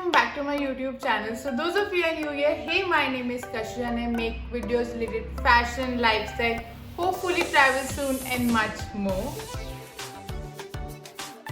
welcome back to my YouTube channel. So those of you are new here, hey, my name is Kashu and I make videos related to fashion, lifestyle, hopefully travel soon and much more.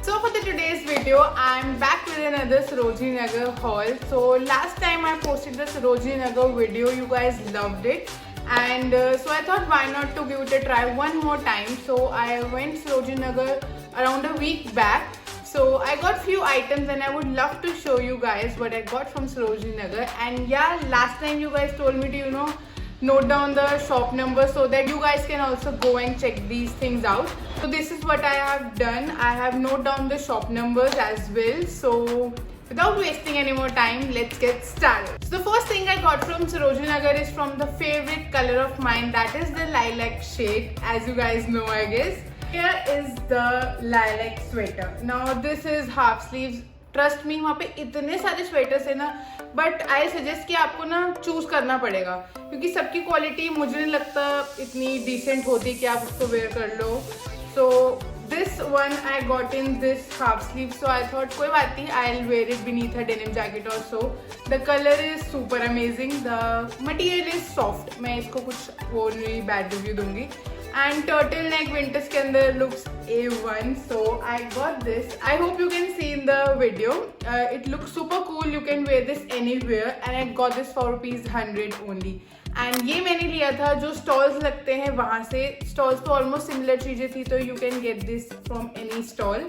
So for today's video, I'm back with another Sarojini Nagar haul. So last time I posted the Sarojini Nagar video, you guys loved it. And so I thought why not to give it a try one more time. So I went Sarojini Nagar around a week back. So I got few items and I would love to show you guys what I got from Sarojini Nagar. And yeah, last time you guys told me to note down the shop number so that you guys can also go and check these things out. So this is what I have done. I have noted down the shop numbers as well. So without wasting any more time, let's get started. So the first thing I got from Sarojini Nagar is from the favorite color of mine, that is the lilac shade, as you guys know, I guess. Here is the lilac sweater. Now this is half sleeves. Trust me वहाँ पे इतने सारे sweaters है ना, but I suggest कि आपको ना choose करना पड़ेगा क्योंकि सबकी क्वालिटी मुझे नहीं लगता इतनी डिसेंट होती कि आप उसको वेयर कर लो. So this one I got in this half sleeve, so I thought कोई बात नहीं, I will wear it beneath a denim jacket और so. The colour is super amazing, the material is soft. मैं इसको कुछ वो नहीं बैड रिव्यू दूंगी. And turtleneck winters के अंदर looks A1, so I got this. I hope you can see in the video. It looks super cool. You can wear this anywhere, and I got this for ₹100 only. And ये मैंने लिया था जो stalls लगते हैं वहाँ से. Stalls पे almost similar चीजें थी, तो you can get this from any stall.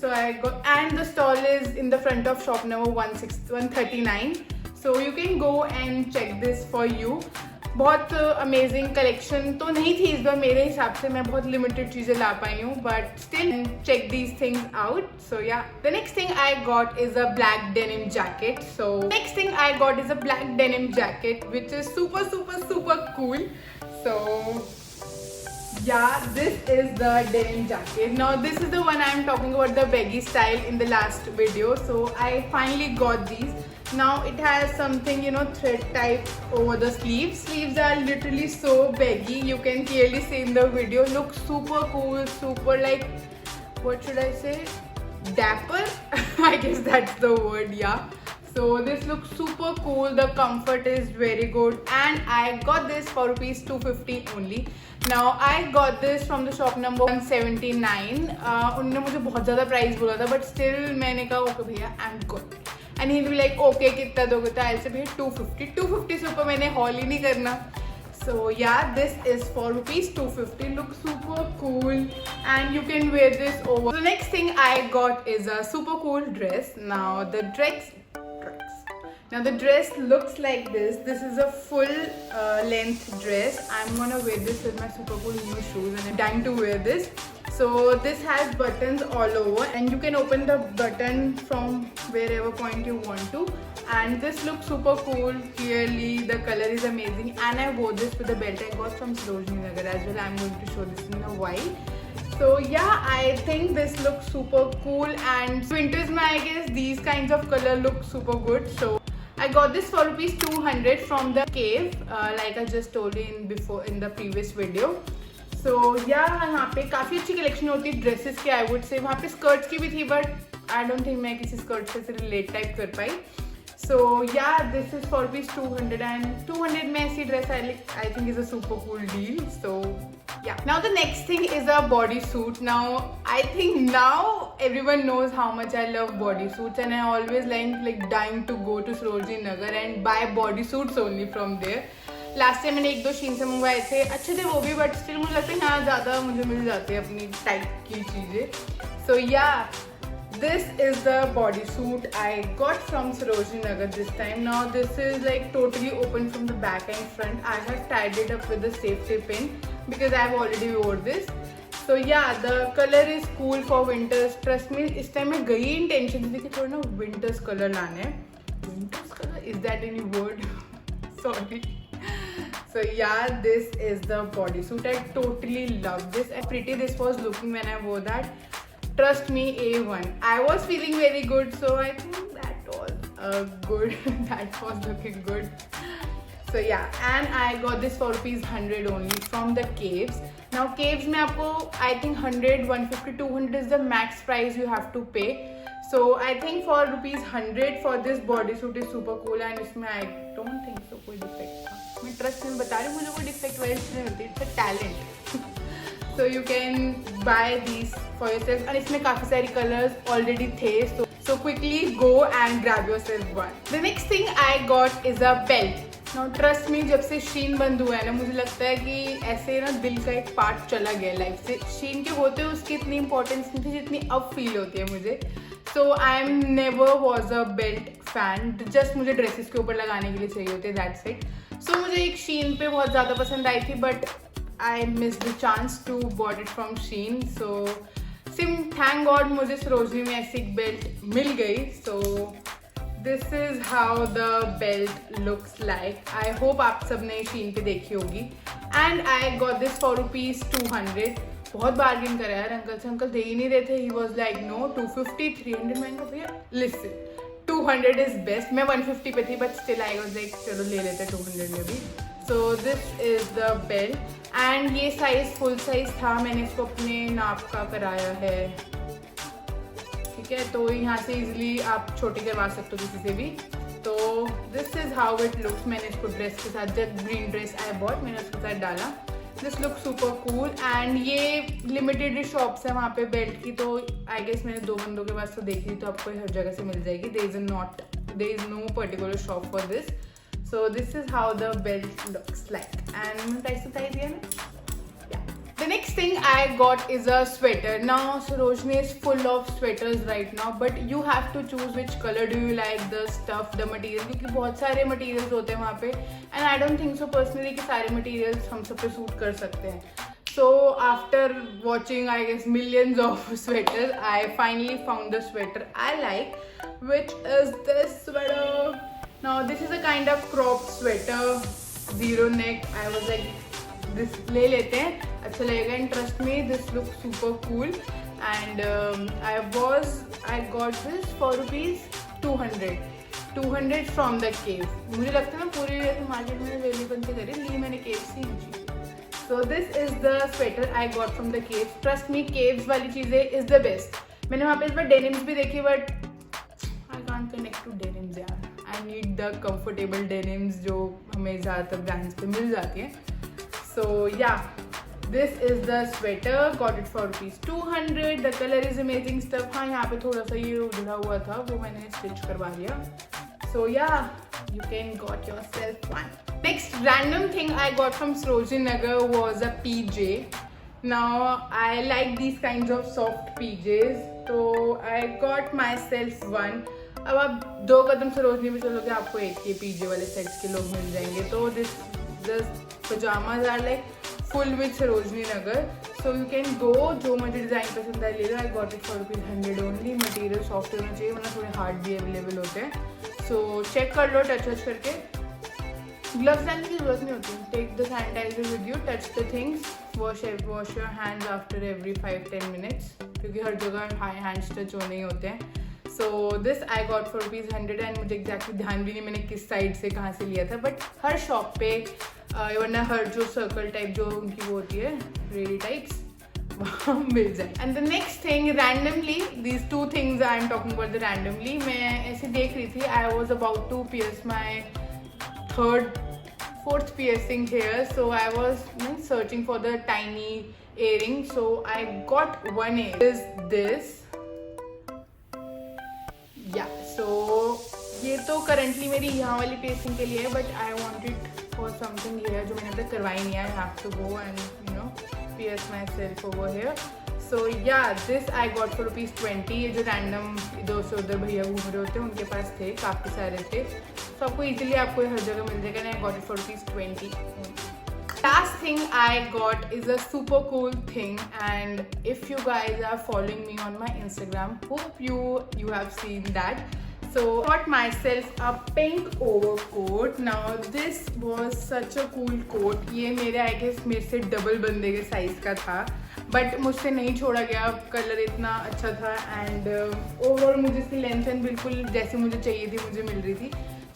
So I got, and the stall is in the front of shop number 139. So you can go and check this for you. बहुत amazing collection तो नहीं थी इस बार मेरे हिसाब से, मैं बहुत लिमिटेड चीज़ें ला पाई हूँ, but still check these things out. So yeah, the next thing I got is a black denim jacket. So next thing I got is a black denim jacket which is super super super cool. So yeah, this is the denim jacket. Now this is the one I am talking about, the baggy style in the last video. So I finally got these. Now it has something thread type over the sleeves. Sleeves are literally so baggy, you can clearly see in the video. Looks super cool, super like, what should I say, dapper. I guess that's the word. Yeah, so this looks super cool. The comfort is very good and I got this for ₹250 only. Now I got this from the shop number 179. उन्होंने मुझे बहुत ज़्यादा price बोला था, but still मैंने कहा okay भैया, I am good. And he भी लाइक ओके कितना दोगे, तो ऐसे भैया 250 से ऊपर मैंने हॉल ही नहीं करना. So yeah, this is for ₹250. Looks super cool and you can wear this over. The next thing I got is a super cool dress. Now the dress looks like this. This is a full length dress. I'm gonna wear this with my super cool new shoes and I'm dying to wear this. So this has buttons all over and you can open the button from wherever point you want to. And this looks super cool. Clearly the color is amazing and I wore this with the belt I got from Sarojini Nagar as well. I'm going to show this in a while. So yeah, I think this looks super cool and winters mein I guess these kinds of color look super good. So I got this for ₹200 from the Cave, like I just told you in the previous video. So yeah, यहाँ पे काफ़ी अच्छी collection होती है dresses की, I would say. वहाँ पे skirts की भी थी, बट आई डोंट थिंक मैं किसी स्कर्ट से रिलेट टाइप कर पाई. So yeah, this is for ₹200 and 200 में ऐसी dress I think is a super cool deal. So yeah. Now the next thing is a bodysuit. Now I think now everyone knows how much I love bodysuits and I always like dying to go to Sarojini Nagar and buy bodysuits only from there. Last time मैंने 1-2 शीन से मंगवाए थे, अच्छे थे वो भी, but still मुझे लगता है यहाँ ज़्यादा मुझे मिल जाती है अपनी टाइप की चीज़ें. सो या, this is the bodysuit I got from Sarojini Nagar this time. Now this is like totally open from the back and front. I have tied it up with a safety pin because I have already wore this. So yeah, the color is cool for winters. Trust me, इस time मैं गई intention थी कि थोड़ा ना winters color लाने हैं. Winters color, is that any word? Sorry. So yeah, this is the bodysuit. I totally love this. And pretty this was looking when I wore that. Trust me, A1. I was feeling very good, so I think that was good. That was looking good. So yeah, and I got this for ₹100 only from the Caves. Now Caves में आपको I think 100, 150, 200 is the max price you have to pay. So I think for ₹100 for this bodysuit is super cool and इसमें I don't think so कोई defect था. मैं trust में बता रही हूँ, मुझे कोई डिफेक्ट वाइज नहीं होती. It's a talent. So you can buy these for yourself and इसमें काफ़ी सारी कलर्स ऑलरेडी थे. So quickly go and grab yourself one. The next thing I got is a belt. Now trust me, जब से शीन बंद हुआ है ना, मुझे लगता है कि ऐसे ना दिल का एक पार्ट चला गया लाइफ से. शीन के होते हुए उसकी इतनी इंपॉर्टेंस नहीं थी जितनी अब फील होती है मुझे. So I am never was a belt fan. Just मुझे ड्रेसेस के ऊपर लगाने के लिए चाहिए होते, दैट्स इट. सो मुझे एक शीन पे बहुत ज़्यादा पसंद आई थी, but I miss the chance to bought it from Shein. So thank god मुझे सरोजनी में ऐसी एक बेल्ट मिल गई. So this is how the belt looks like. I hope आप सब ने शीन पे देखी होगी. And I got this for ₹200. बहुत बार्गेन करा यार अंकल से. अंकल दे ही नहीं रहे थे. ही वॉज लाइक नो 250, 300 महंगा भैया. Listen 200 is best. मैं 150 पे थी but still I was like चलो ले लेते 200 में भी. सो this is the belt and ये साइज फुल साइज था. मैंने इसको अपने नाप का कराया है, ठीक है. तो यहाँ से इजिली आप छोटी करवा सकते हो किसी से भी. तो this is how it looks. मैंने इसको ड्रेस के साथ, जब ग्रीन ड्रेस आई बॉट मैंने उसके साथ डाला. This look super cool and ये लिमिटेड शॉप्स है वहाँ पे बेल्ट की. तो आई गेस मैंने 2 बंदों के पास तो देखी थी, तो आपको हर जगह से मिल जाएगी. There is no particular shop for this. So this is how the belt looks like. And मैंने प्राइस बताई दिया ना. The next thing I got is a sweater. Now Sarojini is full of sweaters right now, but you have to choose which color do you like, the stuff, the material, क्योंकि बहुत सारे materials होते हैं वहाँ पे and I don't think so personally कि सारे materials हम सब पे suit कर सकते हैं. So after watching I guess millions of sweaters, I finally found the sweater I like, which is this sweater. Now this is a kind of cropped sweater, zero neck. I was like this ले लेते हैं, अच्छा लगेगा. And trust me this look super cool. And I got this for ₹200 from the केव. मुझे लगता है ना पूरी मार्केट में अवेलेबल से करी ली मैंने केव से जी. So this is the sweater I got from the cave. Trust me caves वाली चीज़ें इज द बेस्ट. मैंने वहाँ पे इस बार डेनिम्स भी देखी but I can't connect to denims यार. I need the comfortable denims जो हमें ज़्यादातर ब्रांड्स पे मिल जाती है. So yeah, this is the sweater. Got it for ₹200. The color is amazing stuff. हाँ यहाँ पे थोड़ा सा ये उधड़ा हुआ था, वो मैंने स्टिच करवा लिया. So yeah, you can got yourself one. Next random thing I got from Sarojini Nagar was a PJ. Now I like these kinds of soft PJs, so I got myself one. अब आप 2 कदम सरोजनी में चलोगे आपको एक ये PJ वाले sets के लोग मिल जाएंगे. तो this pajamas are like full with Sarojini Nagar, so you can go. जो मुझे डिज़ाइन पसंद है ले लो. I got it for ₹100 only. Material soft होना चाहिए वरना थोड़े हार्ड भी अवेलेबल होते हैं. सो चेक कर लो टच वच करके. ग्लव्स डालने की जरूरत नहीं होती. Take the sanitiser with you, touch the things, wash your hands after every 5-10 minutes, क्योंकि हर जगह हैंड्स टच होने ही होते हैं. So this I got for ₹100 and मुझे एग्जैक्टली ध्यान भी नहीं मैंने किस साइड से कहाँ से लिया था, बट हर शॉप पे वरना हर जो सर्कल टाइप जो उनकी वो होती है रेडी टाइप्स वहाँ मिल जाए. And the next thing randomly, these 2 things I am talking about the randomly. मैं ऐसे देख रही थी, I was about to pierce my 4th piercing here, so I was searching for the tiny earring, so I got one earring. Is this? Yeah, so ये तो currently मेरी यहाँ वाली piercing के लिए है, but I want it for something hair जो मैंने अब तक करवाई नहीं है. I have to go and pierce myself over here. So yeah, this I got for ₹20. ये जो रैंडम इधर से उधर भैया घूम रहे होते हैं उनके पास थे, काफ़ी सारे थे. So आपको इजीली आपको हर जगह मिल जाएगा. I got it for ₹20. Last thing I got is a super cool thing, and if you guys are following me on my Instagram, hope you have seen that. So I got myself a pink overcoat. Now this was such a cool coat. ये मेरे I guess मेरे से double बंदे के size का था, but मुझसे नहीं छोड़ा गया. कलर इतना अच्छा था एंड ओवरऑल मुझे इसकी लेंथ एंड बिल्कुल जैसी मुझे चाहिए थी मुझे मिल रही थी.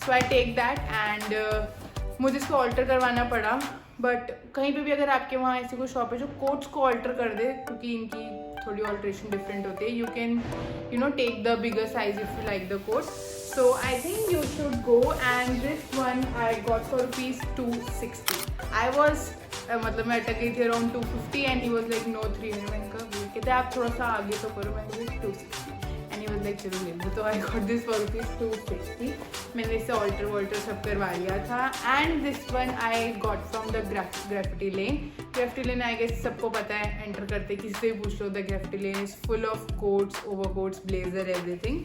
सो आई टेक दैट एंड मुझे इसको ऑल्टर करवाना पड़ा. बट कहीं पे भी अगर आपके वहाँ ऐसी कोई शॉप है जो कोट्स को ऑल्टर कर दे, क्योंकि इनकी थोड़ी ऑल्ट्रेशन डिफरेंट होती है. You can take the bigger size if you like the coat. So I think you should go, and this one I got for ₹260. I was मतलब मैं अटक गई थी around 250 and he was like no 300. मैंने कहा कहते आप थोड़ा सा आगे तो करो. मैंने कहा 260 and he was like चलो ले लो. तो I got this for ₹260. मैंने इससे ऑल्टर सब करवा लिया था. And this one I got from the Graffiti Lane. Graffiti Lane I guess सबको पता है, एंटर करते किसी से भी पूछ लो. The Graffiti Lane is full of coats, overcoats, blazer, everything.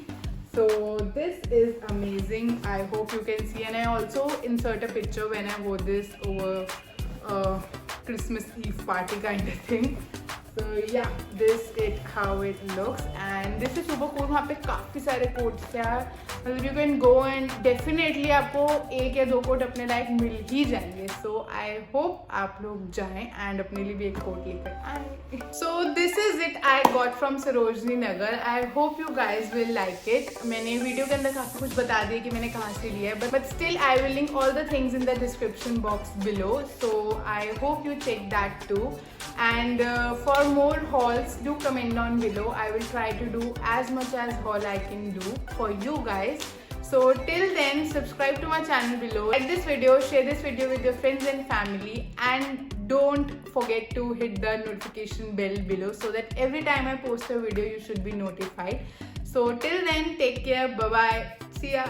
So this is amazing. I hope you can see, and I also insert a picture when I wore this over Christmas Eve party kind of thing. So yeah, this is how it looks, and this is super cool. वहाँ पे काफ़ी सारे quotes थे यार. मतलब you can go and definitely आपको 1 या 2 coat अपने लायक मिल ही जाएंगे. So I hope आप लोग जाएं and अपने लिए भी एक कोट लेकर आएं. So this is it I got from Sarojini Nagar. I hope you guys will like it. मैंने वीडियो के अंदर काफ़ी कुछ बता दिया कि मैंने कहाँ से लिया है, but still I will link all the things in the description box below. So I hope you check that too. And for more hauls, do comment down below. I will try to do as much as haul I can do for you guys. So till then, subscribe to my channel below, like this video, share this video with your friends and family, and don't forget to hit the notification bell below so that every time I post a video you should be notified. So till then, take care, bye bye, see ya.